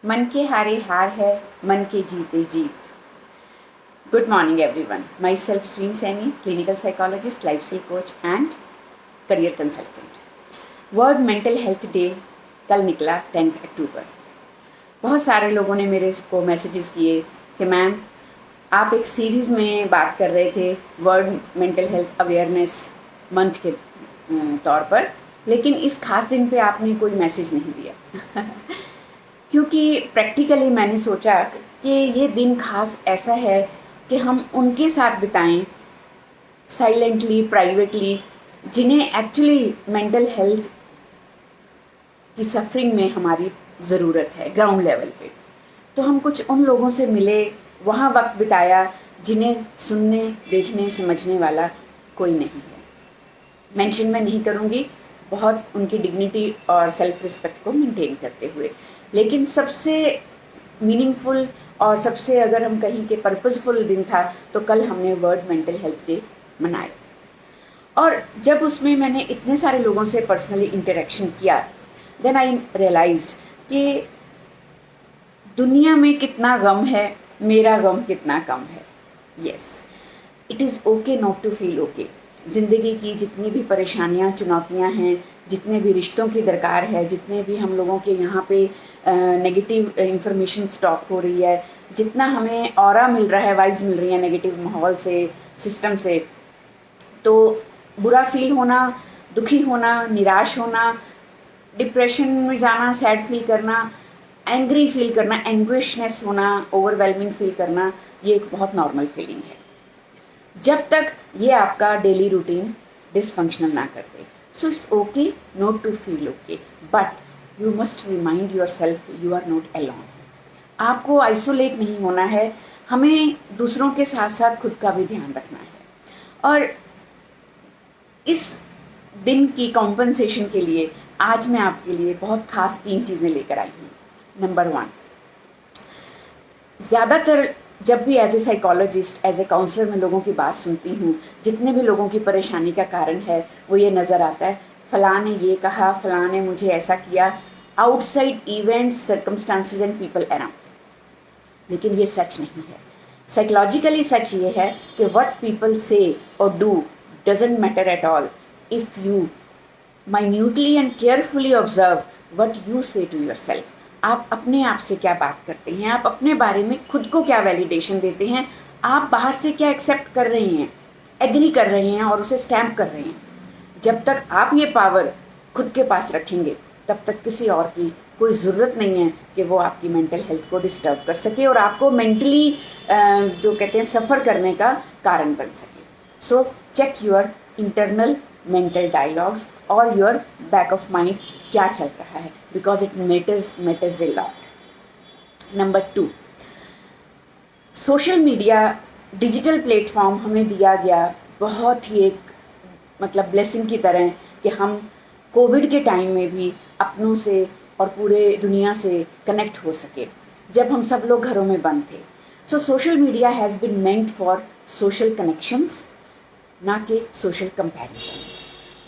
मन के हारे हार है, मन के जीते जीत। Good morning everyone. Myself Sween Saini, clinical psychologist, lifestyle coach and career consultant. World mental health day कल निकला 10 अक्टूबर। बहुत सारे लोगों ने मेरे को मैसेजेस किए कि मैम आप एक सीरीज़ में बात कर रहे थे world mental health awareness month के तौर पर, लेकिन इस खास दिन पे आपने कोई मैसेज नहीं दिया। क्योंकि प्रैक्टिकली मैंने सोचा कि ये दिन खास ऐसा है कि हम उनके साथ बिताएं साइलेंटली, प्राइवेटली, जिन्हें एक्चुअली मेंटल हेल्थ की सफरिंग में हमारी ज़रूरत है ग्राउंड लेवल पे। तो हम कुछ उन लोगों से मिले, वहाँ वक्त बिताया जिन्हें सुनने, देखने, समझने वाला कोई नहीं है। मेंशन मैं नहीं करूँगी, बहुत उनकी डिग्निटी और सेल्फ रिस्पेक्ट को मेंटेन करते हुए, लेकिन सबसे मीनिंगफुल और सबसे अगर हम कहीं के पर्पसफुल दिन था तो कल हमने वर्ल्ड मेंटल हेल्थ डे मनाया। और जब उसमें मैंने इतने सारे लोगों से पर्सनली इंटरेक्शन किया, देन आई रियलाइज्ड कि दुनिया में कितना गम है, मेरा गम कितना कम है। Yes, it is okay not to feel okay. ज़िंदगी की जितनी भी परेशानियां, चुनौतियां हैं, जितने भी रिश्तों की दरकार है, जितने भी हम लोगों के यहाँ पे नेगेटिव इंफॉर्मेशन स्टॉक हो रही है, जितना हमें ऑरा मिल रहा है, वाइब्स मिल रही हैं नेगेटिव माहौल से, सिस्टम से, तो बुरा फील होना, दुखी होना, निराश होना, डिप्रेशन में जाना, सैड फील करना, एंग्री फील करना, एंग्विशनेस होना, ओवरवेलमिंग फील करना, ये एक बहुत नॉर्मल फीलिंग है जब तक ये आपका डेली रूटीन डिसफंक्शनल ना कर दे। So it's okay not to feel okay, but you must remind yourself you are not alone. आपको आइसोलेट नहीं होना है, हमें दूसरों के साथ साथ खुद का भी ध्यान रखना है। और इस दिन की कॉम्पनसेशन के लिए आज मैं आपके लिए बहुत खास 3 चीज़ें लेकर आई हूँ। नंबर 1, ज़्यादातर जब भी as a psychologist, as a counsellor मैं लोगों की बात सुनती हूँ, जितने भी लोगों की परेशानी का कारण है वो ये नज़र आता है, फ़लाँ ने ये कहा, फ़लाँ ने मुझे ऐसा किया, outside events, circumstances and people around. लेकिन ये सच नहीं है। साइकोलॉजिकली सच ये है कि व्हाट पीपल से और do doesn't matter at all if you minutely and carefully observe what you say to yourself। आप अपने आप से क्या बात करते हैं, आप अपने बारे में खुद को क्या वैलिडेशन देते हैं, आप बाहर से क्या एक्सेप्ट कर रहे हैं, एग्री कर रहे हैं और उसे स्टैम्प कर रहे हैं। जब तक आप ये पावर खुद के पास रखेंगे तब तक किसी और की कोई ज़रूरत नहीं है कि वो आपकी मेंटल हेल्थ को डिस्टर्ब कर सके और आपको मेंटली जो कहते हैं सफ़र करने का कारण बन सके। So check your internal mental dialogues और योर बैक ऑफ माइंड क्या चल रहा है, because it matters a lot. Number 2, social media, digital platform हमें दिया गया बहुत ही एक मतलब ब्लेसिंग की तरह कि हम कोविड के टाइम में भी अपनों से और पूरे दुनिया से कनेक्ट हो सके जब हम सब लोग घरों में बंद थे। So social media has been meant for social connections, ना कि social comparison।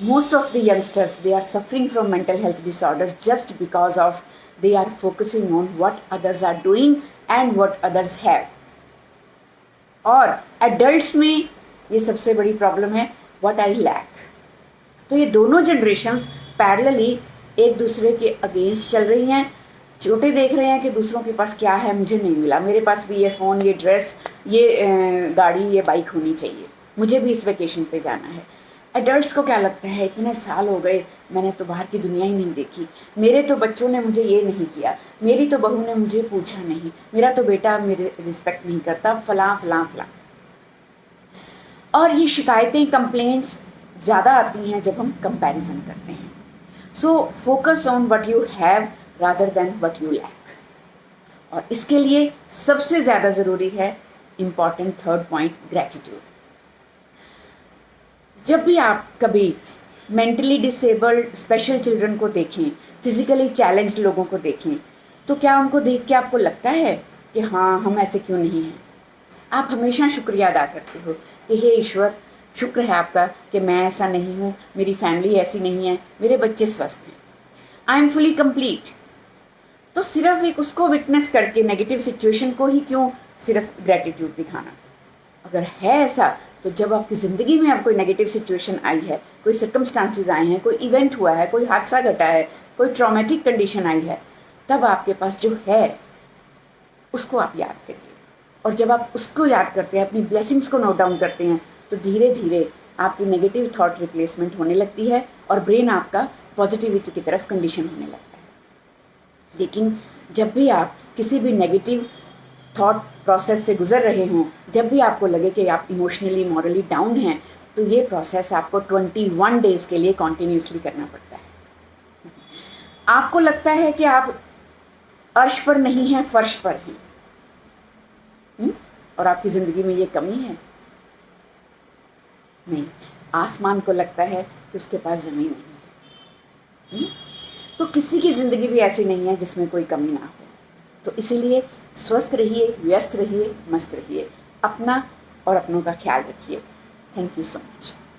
Most of the youngsters, they are suffering from mental health disorders just because of they are focusing on what others are doing and what others have। और adults में ये सबसे बड़ी problem है what I lack। तो ये दोनों generations parallelly एक दूसरे के अगेंस्ट चल रही हैं। छोटे देख रहे हैं कि दूसरों के पास क्या है, मुझे नहीं मिला, मेरे पास भी ये फ़ोन, ये ड्रेस, ये गाड़ी, ये बाइक होनी चाहिए, मुझे भी इस वेकेशन पे जाना है। एडल्ट्स को क्या लगता है, इतने साल हो गए मैंने तो बाहर की दुनिया ही नहीं देखी, मेरे तो बच्चों ने मुझे ये नहीं किया, मेरी तो बहू ने मुझे पूछा नहीं, मेरा तो बेटा मेरे रिस्पेक्ट नहीं करता, फलां फलां फलां। और ये शिकायतें, कंप्लेंट्स ज़्यादा आती हैं जब हम कंपैरिजन करते हैं। So focus on what you have rather than what you lack. और इसके लिए सबसे ज़्यादा ज़रूरी है इम्पॉर्टेंट थर्ड पॉइंट, ग्रैटिट्यूड। जब भी आप कभी मेंटली डिसेबल्ड स्पेशल चिल्ड्रन को देखें, फिजिकली चैलेंज्ड लोगों को देखें, तो क्या उनको देख के आपको लगता है कि हाँ हम ऐसे क्यों नहीं हैं? आप हमेशा शुक्रिया अदा करते हो कि हे ईश्वर, शुक्र है आपका कि मैं ऐसा नहीं हूँ, मेरी फैमिली ऐसी नहीं है, मेरे बच्चे स्वस्थ हैं, आई एम फुली कंप्लीट। तो सिर्फ एक उसको विटनेस करके नेगेटिव सिचुएशन को ही क्यों सिर्फ ग्रेटिट्यूड दिखाना। अगर है ऐसा तो जब आपकी ज़िंदगी में अब कोई नेगेटिव सिचुएशन आई है, कोई सर्कमस्टांसिस आए हैं, कोई इवेंट हुआ है, कोई हादसा घटा है, कोई ट्रॉमेटिक कंडीशन आई है, तब आपके पास जो है उसको आप याद करिए। और जब आप उसको याद करते हैं, अपनी ब्लेसिंग्स को नोट डाउन करते हैं, तो धीरे धीरे आपकी नेगेटिव थॉट रिप्लेसमेंट होने लगती है और ब्रेन आपका पॉजिटिविटी की तरफ कंडीशन होने लगता है। लेकिन जब भी आप किसी भी नेगेटिव थॉट प्रोसेस से गुजर रहे हों, जब भी आपको लगे कि आप इमोशनली मॉरली डाउन हैं, तो ये प्रोसेस आपको 21 डेज़ के लिए कॉन्टिन्यूसली करना पड़ता है। आपको लगता है कि आप अर्श पर नहीं हैं, फर्श पर हैं, और आपकी ज़िंदगी में ये कमी है। नहीं, आसमान को लगता है कि उसके पास ज़मीन नहीं है। तो किसी की ज़िंदगी भी ऐसी नहीं है जिसमें कोई कमी ना हो। तो इसीलिए स्वस्थ रहिए, व्यस्त रहिए, मस्त रहिए, अपना और अपनों का ख्याल रखिए। Thank you so much.